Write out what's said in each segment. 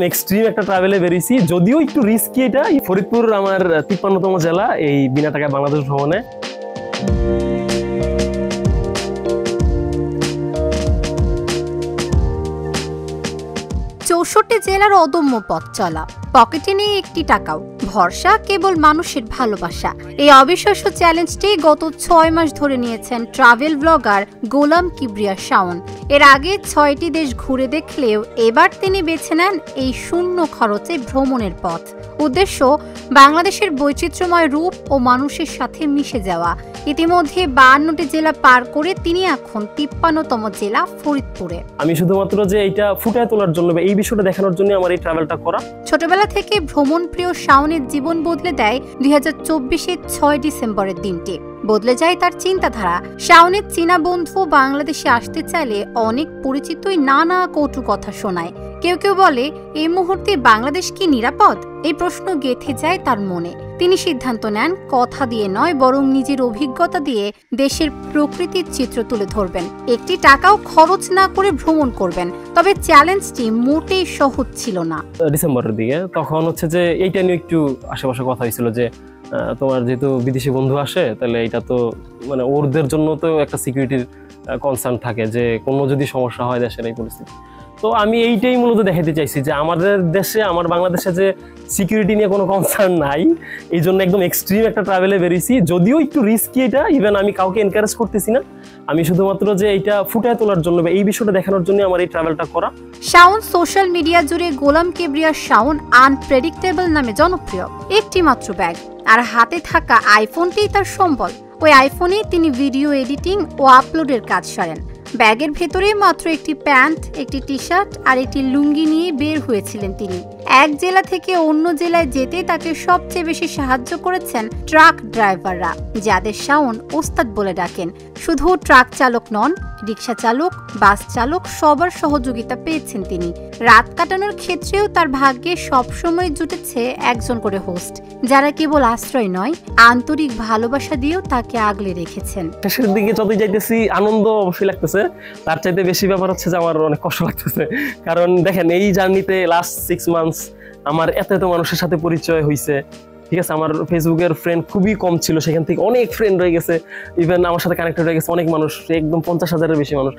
Extreme একটা ট্রাভেলে বেরিয়েছি, যদিও একটু রিস্কি। এটা ফরিদপুর আমার 53তম জেলা এই বিনা টাকায় বাংলাদেশ ভ্রমণে। 64 জেলার অদম্য পথ চলা, পকেটে নেই একটি টাকাও, ভরসা কেবল মানুষের ভালোবাসা। এই অবিশ্বাস্য চ্যালেঞ্জটি গত 6 মাস ধরে নিয়েছেন ট্রাভেল ব্লগার গোলাম কিবরিয়া শাওন। এর আগে 6টি দেশ ঘুরে দেখলেও এবার তিনি বেছে নেন এই শূন্য খরচে ভ্রমণের পথ। উদ্দেশ্য বাংলাদেশের বৈচিত্র্যময় রূপ ও মানুষের সাথে মিশে যাওয়া। ইতিমধ্যে 52টি জেলা পার করে তিনি এখন 53তম জেলা ফরিদপুরে। আমি শুধুমাত্র যে এইটা ফুটায় তোলার জন্য বা এই বিষয়টা দেখানোর জন্য আমার এই ট্রাভেলটা করা। ছোটবেলা থেকে ভ্রমণ প্রিয় শাওনের জীবন বদলে দেয় 2024-এর 6 ডিসেম্বরের দিনটি। বদলে যায় তার চিন্তাধারা। শাওনের চীনা বন্ধু বাংলাদেশে আসতে চাইলে অনেক পরিচিতই নানা কটু কথা শোনায়। কেউ কেউ বলে, এই মুহূর্তে বাংলাদেশ কি নিরাপদ? এই প্রশ্ন গেঁথে যায় তার মনে। তিনি সিদ্ধান্ত নেন কথা দিয়ে নয়, বরং নিজের অভিজ্ঞতা দিয়ে দেশের প্রকৃতির চিত্র তুলে ধরবেন। একটি টাকাও খরচ না করে ভ্রমণ করবেন। তবে চ্যালেঞ্জটি মোটেই সহজ ছিল না। ডিসেম্বরের দিকে তখন হচ্ছে যে এইটা নিয়ে একটু আশেপাশে কথা হয়েছিল যে তোমার যেহেতু বিদেশি বন্ধু আসে, তাহলে এটা তো মানে ওদের জন্য তো একটা সিকিউরিটির কনসার্ন থাকে যে কোনো যদি সমস্যা হয় দেশের এই পরিস্থিতি। তো আমি এইটাই মূলত দেখাতে চাইছি যে আমাদের দেশে, আমার বাংলাদেশে যে সিকিউরিটি নিয়ে কোনো কনসার্ন নাই, এই জন্য একদম এক্সট্রিম একটা ট্রাভেলে বেরিয়েছি। যদিও একটু রিস্কি এটা, ইভেন আমি কাউকে এনকারেজ করতেছি না। আমি শুধুমাত্র যে এইটা ফুটায় তোলার জন্য বা এই বিষয়টা দেখানোর জন্য আমার এই ট্রাভেলটা করা। শাওন সোশ্যাল মিডিয়া জুড়ে গোলাম কিবরিয়া শাওন আনপ্রেডিক্টেবল নামে জনপ্রিয়। একটি মাত্র ব্যাগ আর হাতে থাকা আইফোনটিই তার সম্বল। ওই আইফোনে তিনি ভিডিও এডিটিং ও আপলোডের কাজ সারেন। ব্যাগের ভেতরে মাত্র একটি প্যান্ট, একটি টি শার্ট আর একটি লুঙ্গি নিয়ে বের হয়েছিলেন তিনি। এক জেলা থেকে অন্য জেলায় যেতে তাকে সবচেয়ে বেশি সাহায্য করেছেন ট্রাক ড্রাইভাররা, যাদের শাওন ওস্তাদ বলে ডাকেন। শুধু ট্রাক চালক নন, রিক্সা চালক, বাস চালক সবার সহযোগিতা পেয়েছেন তিনি। রাত কাটানোর ক্ষেত্রেও তার ভাগ্যে সবসময় জুটেছে একজন করে হোস্ট, যারা কেবল আশ্রয় নয়, আন্তরিক ভালোবাসা দিয়েও তাকে আগলে রেখেছেন। শেষের দিকে যতই যাইতেছি আনন্দ অবশ্যই লাগতেছে, তার চাইতে বেশি ব্যাপার হচ্ছে যে আমার অনেক কষ্ট লাগতেছে। কারণ দেখেন, এই জার্নিতে লাস্ট 6 মান্থস আমার এত মানুষের সাথে পরিচয় হয়েছে। ঠিক আছে, আমার ফেসবুকের ফ্রেন্ড খুবই কম ছিল, সেখান থেকে অনেক ফ্রেন্ড হয়ে গেছে। ইভেন আমার সাথে কানেক্টেড হয়ে গেছে অনেক মানুষ, একদম 50,000-এর বেশি মানুষ।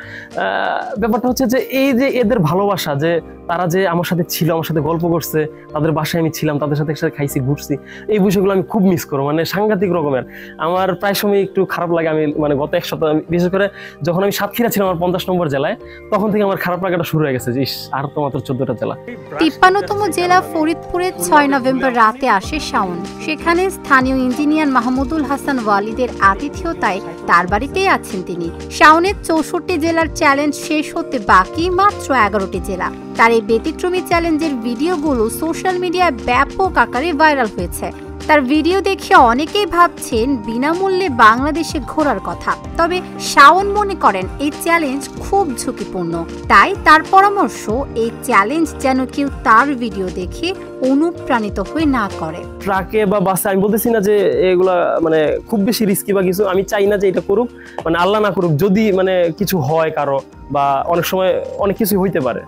ব্যাপারটা হচ্ছে যে এই যে এদের ভালোবাসা, যে তারা যে আমার সাথে ছিল, আমার সাথে গল্প করছে, তাদের বাসায় আমি ছিলাম, তাদের সাথে একসাথে খাইছি, ঘুরছি, এই বিষয়গুলো আমি খুব মিস করবো। মানে সাংঘাতিক রকমের আমার প্রায় সময় একটু খারাপ লাগে। আমি মানে গত 1 সপ্তাহ, বিশেষ করে যখন আমি সাতক্ষীরা ছিলাম আমার 50 নম্বর জেলায়, তখন থেকে আমার খারাপ লাগাটা শুরু হয়ে গেছে যে আর তো মাত্র 14টা জেলা। 53তম জেলা ফরিদপুরে 6 নভেম্বর রাতে আসে শাওন। সেখানে স্থানীয় ইঞ্জিনিয়ার মাহমুদুল হাসান ওয়ালিদের আতিথেয়তায় তার বাড়িতেই আছেন তিনি। শাওনের 64 জেলার চ্যালেঞ্জ শেষ হতে বাকি মাত্র 11টি জেলা। তার এই ব্যতিক্রমী চ্যালেঞ্জের ভিডিওগুলো সোশ্যাল মিডিয়ায় ব্যাপক আকারে ভাইরাল হয়েছে। তার ভিডিও দেখে অনেকেই ভাবছেন বিনামূল্যে বাংলাদেশে ঘোরার কথা। তবে শাওন মনে করেন এই চ্যালেঞ্জ খুব ঝুঁকিপূর্ণ। তাই তার পরামর্শ, এই চ্যালেঞ্জ যেন কেউ তার ভিডিও দেখে অনুপ্রাণিত হয়ে না করে। ট্রাকে বা বাসে আমি বলতেছি না যে এগুলা মানে খুব বেশি রিস্কি বা কিছু, আমি চাই না যে এটা করুক, মানে আল্লাহ না করুক, যদি মানে কিছু হয় কারো, বা অনেক সময় অনেক কিছু হইতে পারে।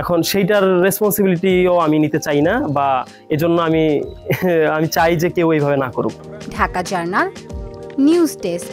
এখন সেইটার রেসপন্সিবিলিটিও আমি নিতে চাই না, বা এজন্য আমি চাই যে কেউ এইভাবে না করুক। Dhaka journal news desk.